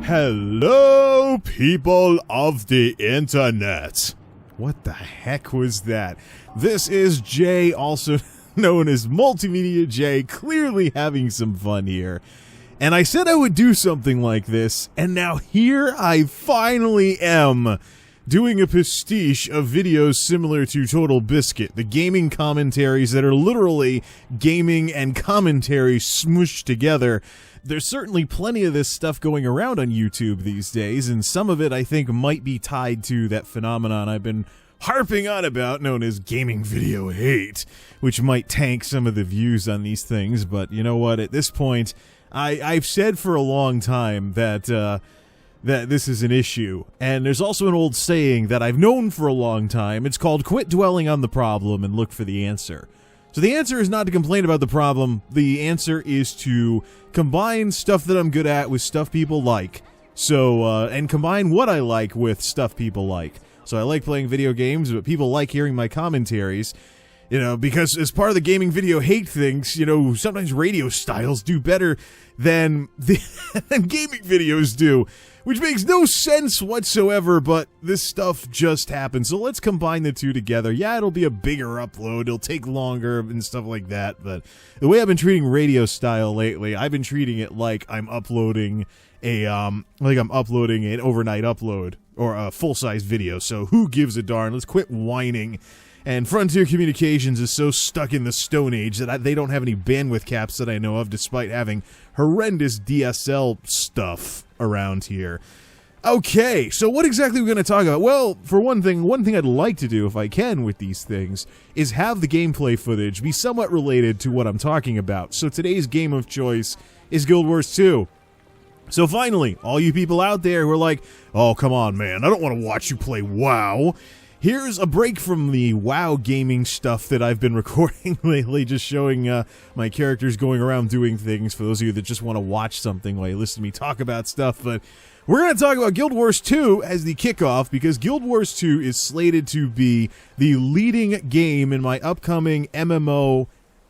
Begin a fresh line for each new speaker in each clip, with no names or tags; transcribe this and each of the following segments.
Hello, people of the internet. What the heck was that? This is Jay, also known as MultimediaJay, clearly having some fun here. And I said I would do something like this, and now here I finally am, doing a pastiche of videos similar to Total Biscuit, the gaming commentaries that are literally gaming and commentary smooshed together. There's certainly plenty of this stuff going around on YouTube these days, and some of it I think might be tied to that phenomenon I've been harping on about, known as gaming video hate, which might tank some of the views on these things. But you know what, at this point, I've said for a long time that that this is an issue, and there's also an old saying that I've known for a long time. It's called quit dwelling on the problem and look for the answer. So the answer is not to complain about the problem, the answer is to combine stuff that I'm good at with stuff people like. So, and combine what I like with stuff people like. So I like playing video games, but people like hearing my commentaries. You know, because as part of the gaming video hate things, you know, sometimes radio styles do better than gaming videos do, which makes no sense whatsoever, but this stuff just happens. So let's combine the two together. Yeah, it'll be a bigger upload, it'll take longer and stuff like that, but the way I've been treating radio style lately, I've been treating it like I'm uploading a an overnight upload or a full-size video. So who gives a darn? Let's quit whining. And Frontier Communications is so stuck in the Stone Age that they don't have any bandwidth caps that I know of, despite having horrendous DSL stuff around here. Okay, so what exactly are we going to talk about? Well, for one thing I'd like to do, if I can, with these things, is have the gameplay footage be somewhat related to what I'm talking about. So today's game of choice is Guild Wars 2. So finally, all you people out there who are like, oh, come on, man, I don't want to watch you play WoW. Here's a break from the WoW gaming stuff that I've been recording lately, just showing my characters going around doing things for those of you that just want to watch something while you listen to me talk about stuff. But we're going to talk about Guild Wars 2 as the kickoff, because Guild Wars 2 is slated to be the leading game in my upcoming MMO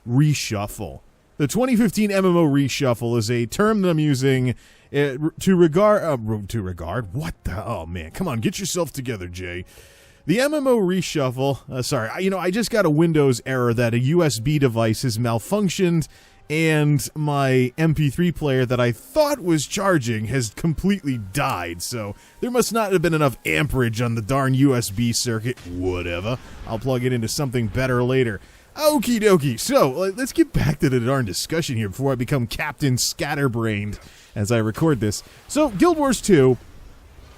reshuffle. The 2015 MMO reshuffle is a term that I'm using to regard, what the, oh man, come on, get yourself together, Jay. The MMO reshuffle, sorry, I just got a Windows error that a USB device has malfunctioned, and my MP3 player that I thought was charging has completely died, so there must not have been enough amperage on the darn USB circuit. Whatever, I'll plug it into something better later. Okie dokie, so let's get back to the darn discussion here before I become Captain Scatterbrained as I record this. So, Guild Wars 2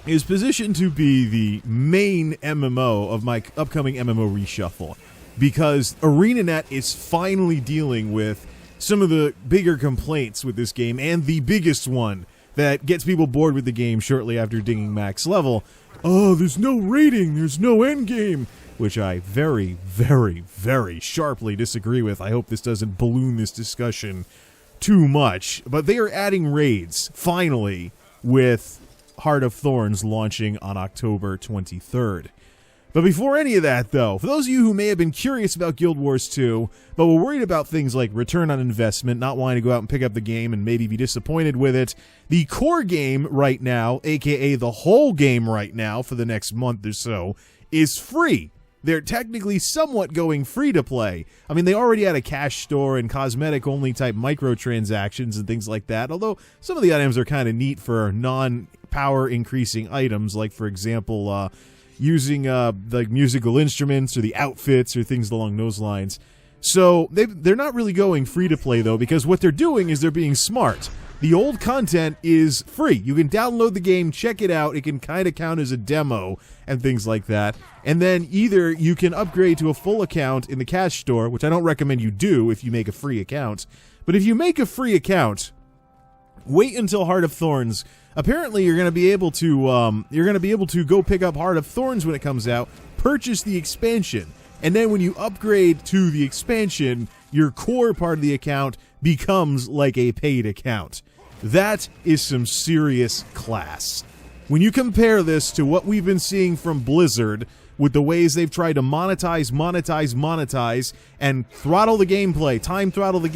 is positioned to be the main MMO of my upcoming MMO reshuffle, because ArenaNet is finally dealing with some of the bigger complaints with this game, and the biggest one that gets people bored with the game shortly after dinging max level. Oh, there's no rating, there's no endgame, which I very, very, very sharply disagree with. I hope this doesn't balloon this discussion too much, but they are adding raids, finally, with Heart of Thorns launching on October 23rd. But before any of that, though, for those of you who may have been curious about Guild Wars 2, but were worried about things like return on investment, not wanting to go out and pick up the game and maybe be disappointed with it, the core game right now, aka the whole game right now for the next month or so, is free. They're technically somewhat going free to play. I mean, they already had a cash store and cosmetic-only type microtransactions and things like that, although some of the items are kind of neat for non-power-increasing items, like, for example, using like musical instruments or the outfits or things along those lines. So they're not really going free to play, though, because what they're doing is they're being smart. The old content is free. You can download the game, check it out. It can kind of count as a demo and things like that. And then either you can upgrade to a full account in the cash store, which I don't recommend you do if you make a free account. But if you make a free account, wait until Heart of Thorns. Apparently, you're going to be able to go pick up Heart of Thorns when it comes out, purchase the expansion, and then when you upgrade to the expansion, your core part of the account becomes like a paid account. That is some serious class. When you compare this to what we've been seeing from Blizzard with the ways they've tried to monetize, and throttle the gameplay, time throttle the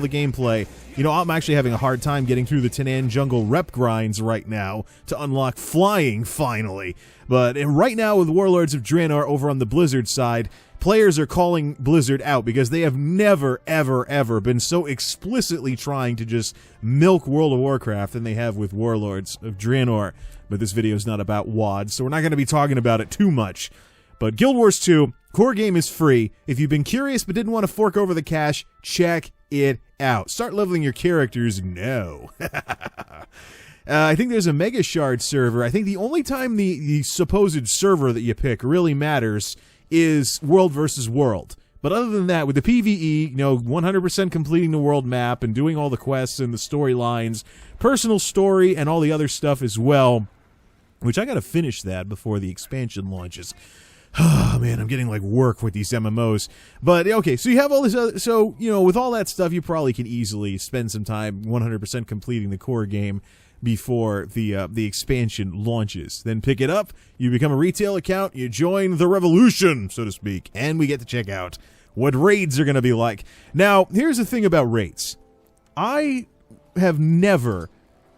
gameplay. You know, I'm actually having a hard time getting through the Tanan Jungle rep grinds right now to unlock flying, finally. But right now with Warlords of Draenor over on the Blizzard side, players are calling Blizzard out because they have never, ever been so explicitly trying to just milk World of Warcraft than they have with Warlords of Draenor. But this video is not about WoD, so we're not going to be talking about it too much. But Guild Wars 2, core game is free. If you've been curious but didn't want to fork over the cash, check it out. Start leveling your characters now. I think there's a Mega Shard server. I think the only time the supposed server that you pick really matters is world versus world. But other than that, with the PvE, you know, 100% completing the world map and doing all the quests and the storylines, personal story and all the other stuff as well, which I gotta finish that before the expansion launches. Oh, man, I'm getting, like, work with these MMOs. But, okay, so you have all this other... So, you know, with all that stuff, you probably can easily spend some time 100% completing the core game before the expansion launches. Then pick it up, you become a retail account, you join the revolution, so to speak, and we get to check out what raids are going to be like. Now, here's the thing about raids. I have never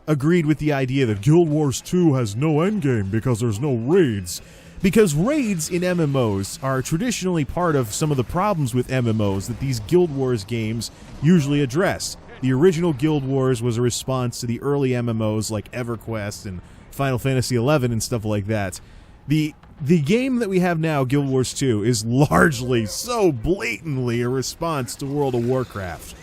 agreed with the idea that Guild Wars 2 has no endgame because there's no raids. Because raids in MMOs are traditionally part of some of the problems with MMOs that these Guild Wars games usually address. The original Guild Wars was a response to the early MMOs like EverQuest and Final Fantasy XI and stuff like that. The game that we have now, Guild Wars 2, is largely, so blatantly, a response to World of Warcraft.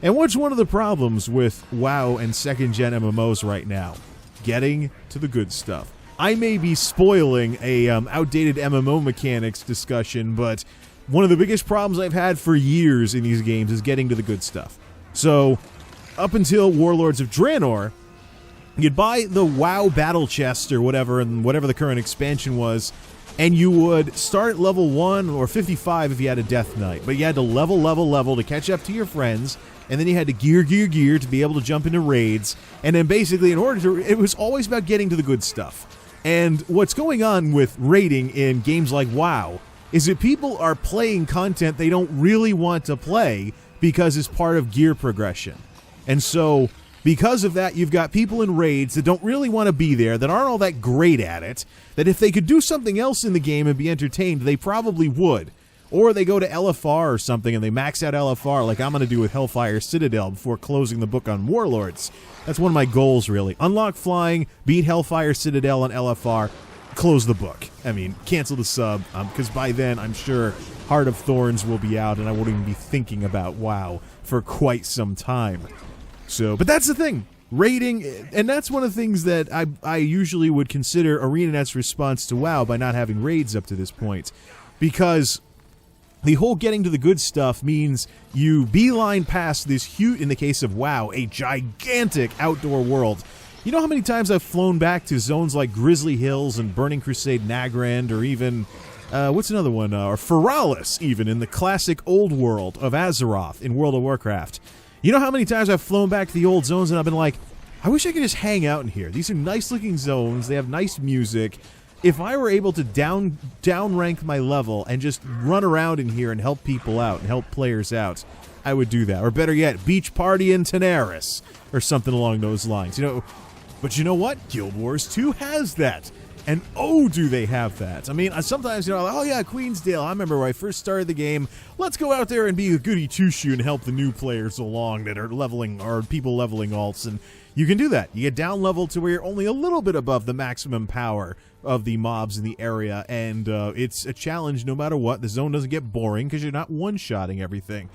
And what's one of the problems with WoW and second-gen MMOs right now? Getting to the good stuff. I may be spoiling a outdated MMO mechanics discussion, but one of the biggest problems I've had for years in these games is getting to the good stuff. So, up until Warlords of Draenor, you'd buy the WoW battle chest or whatever, and whatever the current expansion was, and you would start at level 1 or 55 if you had a Death Knight. But you had to level to catch up to your friends, and then you had to gear to be able to jump into raids, and then basically it was always about getting to the good stuff. And what's going on with raiding in games like WoW is that people are playing content they don't really want to play because it's part of gear progression. And so, because of that, you've got people in raids that don't really want to be there, that aren't all that great at it, that if they could do something else in the game and be entertained, they probably would. Or they go to LFR or something and they max out LFR like I'm going to do with Hellfire Citadel before closing the book on Warlords. That's one of my goals, really. Unlock flying, beat Hellfire Citadel on LFR, close the book. I mean, cancel the sub, because by then I'm sure Heart of Thorns will be out and I won't even be thinking about WoW for quite some time. So, but that's the thing. Raiding, and that's one of the things that I usually would consider ArenaNet's response to WoW by not having raids up to this point. Because the whole getting to the good stuff means you beeline past this huge, in the case of WoW, a gigantic outdoor world. You know how many times I've flown back to zones like Grizzly Hills and Burning Crusade Nagrand, or even, what's another one, or Feralis, even, in the classic old world of Azeroth in World of Warcraft. You know how many times I've flown back to the old zones and I've been like, I wish I could just hang out in here. These are nice-looking zones, they have nice music. If I were able to down rank my level and just run around in here and help people out and help players out, I would do that. Or better yet, beach party in Tanaris, or something along those lines. You know, but you know what? Guild Wars 2 has that. And oh, do they have that. I mean, sometimes, you know, oh yeah, Queensdale, I remember when I first started the game, let's go out there and be a goody two-shoe and help the new players along that are leveling, or people leveling alts, and you can do that. You get down level to where you're only a little bit above the maximum power of the mobs in the area, and it's a challenge no matter what. The zone doesn't get boring because you're not one-shotting everything.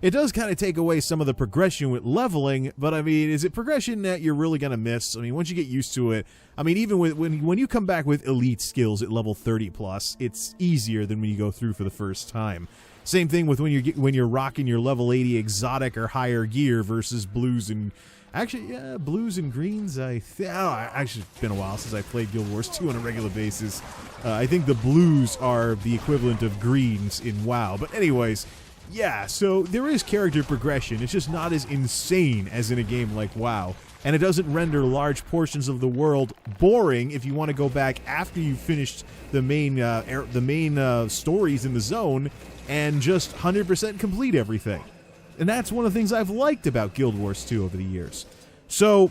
It does kind of take away some of the progression with leveling, but I mean, is it progression that you're really going to miss? I mean, once you get used to it, I mean, even when you come back with elite skills at level 30+, it's easier than when you go through for the first time. Same thing with when you're rocking your level 80 exotic or higher gear versus blues and... Actually, yeah, blues and greens, actually, it's been a while since I played Guild Wars 2 on a regular basis. I think the blues are the equivalent of greens in WoW. But anyways, Yeah, so there is character progression. It's just not as insane as in a game like WoW. And it doesn't render large portions of the world boring if you want to go back after you've finished the main stories in the zone and just 100% complete everything. And that's one of the things I've liked about Guild Wars 2 over the years. So,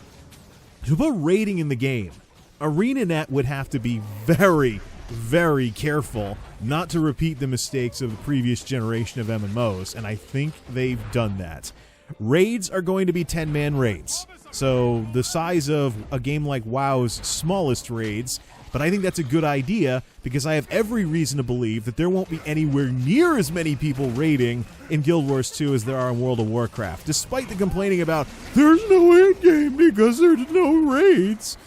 to put raiding in the game, ArenaNet would have to be very, very careful not to repeat the mistakes of the previous generation of MMOs, and I think they've done that. Raids are going to be 10-man raids, so the size of a game like WoW's smallest raids, but I think that's a good idea because I have every reason to believe that there won't be anywhere near as many people raiding in Guild Wars 2 as there are in World of Warcraft, despite the complaining about there's no endgame because there's no raids.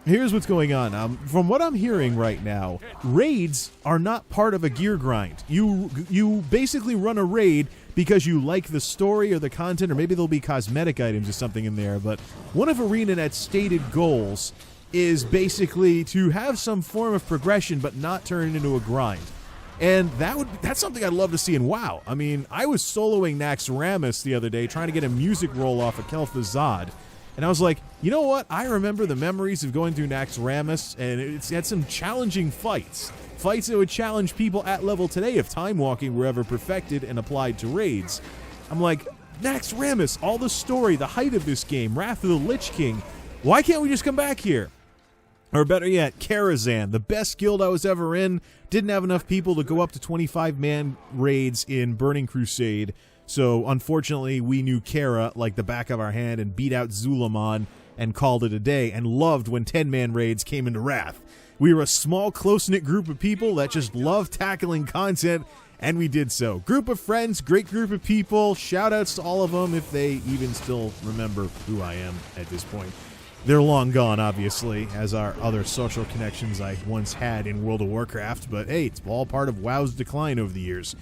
Here's what's going on. From what I'm hearing right now, raids are not part of a gear grind. You basically run a raid because you like the story or the content, or maybe there'll be cosmetic items or something in there, but one of ArenaNet's stated goals is basically to have some form of progression but not turn it into a grind. And that's something I'd love to see in WoW. I mean, I was soloing Naxxramas the other day trying to get a music roll off of Kel'Thuzad. And I was like, you know what? I remember the memories of going through Naxxramas, and it's had some challenging fights. Fights that would challenge people at level today if time walking were ever perfected and applied to raids. I'm like, Naxxramas, all the story, the height of this game, Wrath of the Lich King. Why can't we just come back here? Or better yet, Karazhan, the best guild I was ever in, didn't have enough people to go up to 25-man raids in Burning Crusade. So, unfortunately, we knew Kara like the back of our hand and beat out Zulamon and called it a day and loved when 10-man raids came into Wrath. We were a small, close-knit group of people that just loved tackling content, and we did so. Group of friends, great group of people, shout-outs to all of them if they even still remember who I am at this point. They're long gone, obviously, as are other social connections I once had in World of Warcraft, but hey, it's all part of WoW's decline over the years.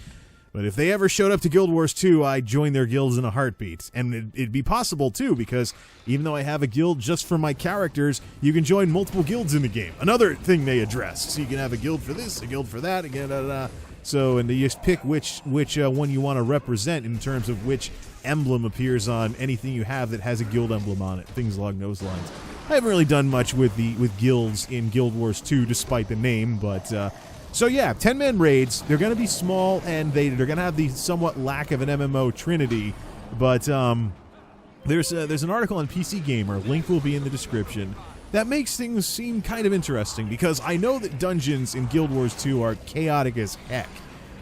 But if they ever showed up to Guild Wars 2, I'd join their guilds in a heartbeat. And it'd be possible, too, because even though I have a guild just for my characters, you can join multiple guilds in the game. Another thing they address. So you can have a guild for this, a guild for that, again, So, and you just pick which one you want to represent in terms of which emblem appears on anything you have that has a guild emblem on it. Things along those lines. I haven't really done much with guilds in Guild Wars 2, despite the name, but... So yeah, 10-man raids, they're going to be small, and they're going to have the somewhat lack of an MMO trinity, but there's an article on PC Gamer, link will be in the description, that makes things seem kind of interesting, because I know that dungeons in Guild Wars 2 are chaotic as heck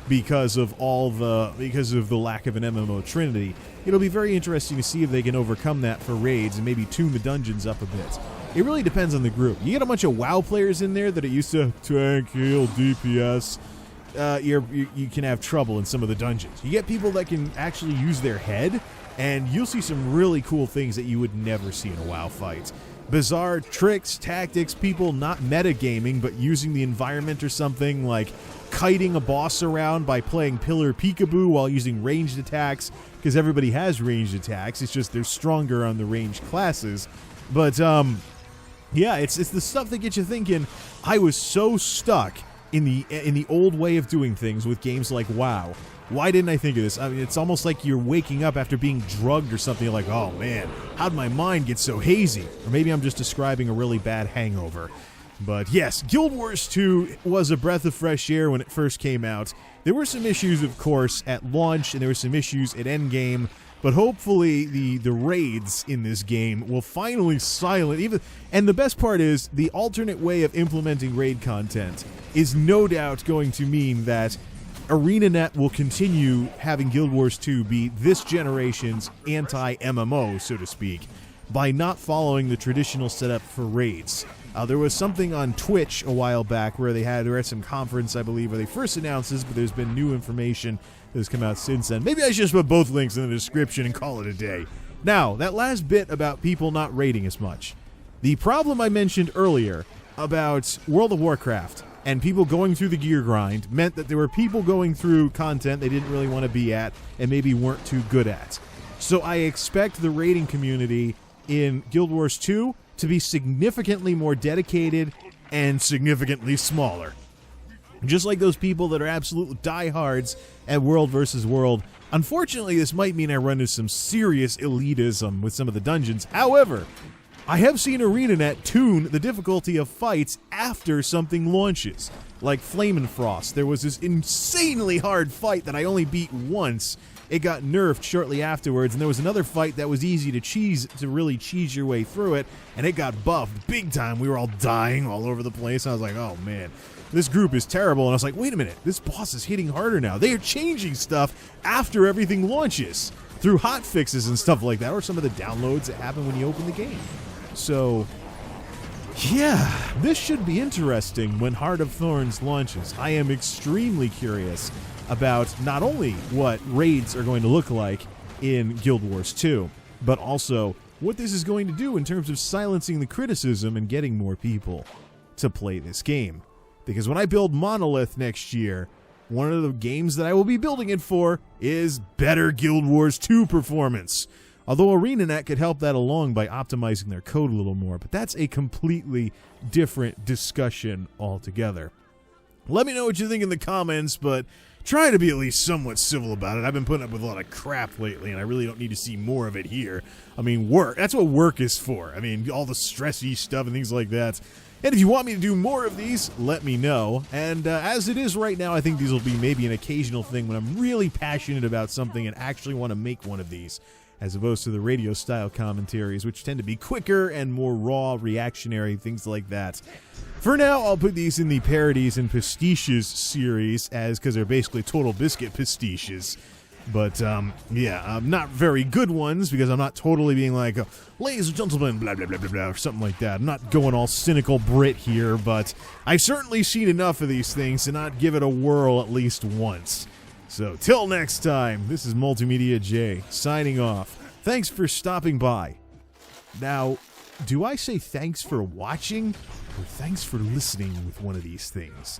because of the lack of an MMO trinity. It'll be very interesting to see if they can overcome that for raids and maybe tune the dungeons up a bit. It really depends on the group. You get a bunch of WoW players in there that are used to tank, heal, DPS, you can have trouble in some of the dungeons. You get people that can actually use their head, and you'll see some really cool things that you would never see in a WoW fight. Bizarre tricks, tactics, people not metagaming, but using the environment or something, like kiting a boss around by playing Pillar Peekaboo while using ranged attacks, because everybody has ranged attacks, it's just they're stronger on the ranged classes. But, yeah, it's the stuff that gets you thinking. I was so stuck in the old way of doing things with games like WoW. Why didn't I think of this? I mean, it's almost like you're waking up after being drugged or something. You're like, oh man, how'd my mind get so hazy? Or maybe I'm just describing a really bad hangover. But yes, Guild Wars 2 was a breath of fresh air when it first came out. There were some issues, of course, at launch, and there were some issues at endgame. But hopefully the raids in this game will finally silence and the best part is the alternate way of implementing raid content is no doubt going to mean that ArenaNet will continue having Guild Wars 2 be this generation's anti-MMO, so to speak, by not following the traditional setup for raids. There was something on Twitch a while back where they had some conference, I believe, where they first announced this, but there's been new information that has come out since then. Maybe I should just put both links in the description and call it a day. Now, that last bit about people not raiding as much. The problem I mentioned earlier about World of Warcraft and people going through the gear grind meant that there were people going through content they didn't really want to be at and maybe weren't too good at. So I expect the raiding community in Guild Wars 2 to be significantly more dedicated and significantly smaller. Just like those people that are absolute diehards at World versus World, Unfortunately, this might mean I run into some serious elitism with some of the dungeons. However, I have seen ArenaNet tune the difficulty of fights after something launches. Like Flame and Frost, there was this insanely hard fight that I only beat once. It got nerfed shortly afterwards, and there was another fight that was easy to really cheese your way through it, and it got buffed big time. We were all dying all over the place. I was like, oh man, this group is terrible. And I was like, wait a minute, this boss is hitting harder now. They are changing stuff after everything launches through hot fixes and stuff like that, or some of the downloads that happen when you open the game. So yeah, this should be interesting when Heart of Thorns launches. I am extremely curious about not only what raids are going to look like in Guild Wars 2, but also what this is going to do in terms of silencing the criticism and getting more people to play this game. Because when I build Monolith next year, one of the games that I will be building it for is better Guild Wars 2 performance. Although ArenaNet could help that along by optimizing their code a little more, but that's a completely different discussion altogether. Let me know what you think in the comments, but try to be at least somewhat civil about it. I've been putting up with a lot of crap lately, and I really don't need to see more of it here. I mean, work. That's what work is for. I mean, all the stressy stuff and things like that. And if you want me to do more of these, let me know. And as it is right now, I think these will be maybe an occasional thing when I'm really passionate about something and actually want to make one of these, as opposed to the radio-style commentaries, which tend to be quicker and more raw, reactionary, things like that. For now, I'll put these in the Parodies and Pastiches series, because they're basically Total Biscuit pastiches. But, yeah, not very good ones, because I'm not totally being like, ladies and gentlemen, blah, blah, blah, blah, blah, or something like that. I'm not going all cynical Brit here, but I've certainly seen enough of these things to not give it a whirl at least once. So, till next time, this is MultimediaJay, signing off. Thanks for stopping by. Now, do I say thanks for watching, or thanks for listening with one of these things?